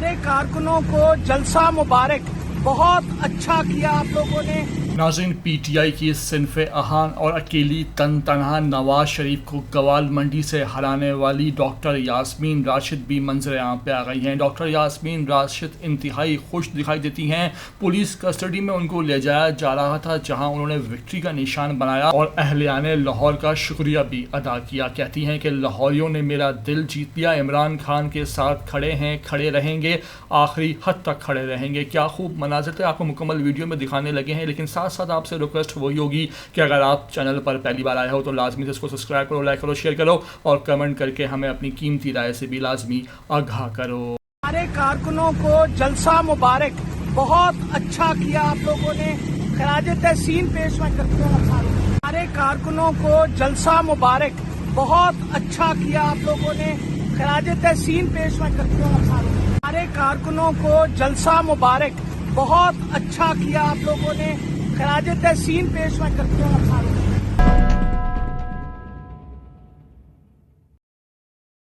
हमारे कारकुनों को जलसा मुबारक, बहुत अच्छा किया आप लोगों ने। नाज़रीन, पीटीआई की सिनफ अहान और अकेली तन तनहा नवाज शरीफ को गवाल मंडी से हराने वाली डॉक्टर यास्मीन राशिद भी मंजर आम पे आ गई हैं। डॉक्टर यास्मीन राशिद इंतहाई खुश दिखाई देती हैं। पुलिस कस्टडी में उनको ले जाया जा रहा था, जहां उन्होंने विक्ट्री का निशान बनाया और अहलियाने लाहौर का शुक्रिया भी अदा किया। कहती हैं कि लाहौरियों ने मेरा दिल जीत लिया, इमरान खान के साथ खड़े हैं, खड़े रहेंगे, आखिरी हद तक खड़े रहेंगे। क्या खूब मनाज़र थे, आपको मुकम्मल वीडियो में दिखाने लगे हैं। लेकिन साथ साथ आपसे रिक्वेस्ट वही होगी कि अगर आप चैनल पर पहली बार आए हो तो लाजमी से इसको सब्सक्राइब करो, लाइक करो, शेयर करो और कमेंट करके हमें अपनी कीमती राय से भी लाजमी आगाह करो। हमारे कारकुनों को जलसा मुबारक, बहुत अच्छा किया आप लोगों ने। खराज तहसीन पेश मैं करती हूँ हमारे कारकुनों को जलसा मुबारक, बहुत अच्छा किया आप लोगों ने। खराज तहसीन पेश मैं करती हूँ हमारे कारकुनों को जलसा मुबारक, बहुत अच्छा किया आप लोगों ने। खराज तहसीन पेश मैं करती हूँ।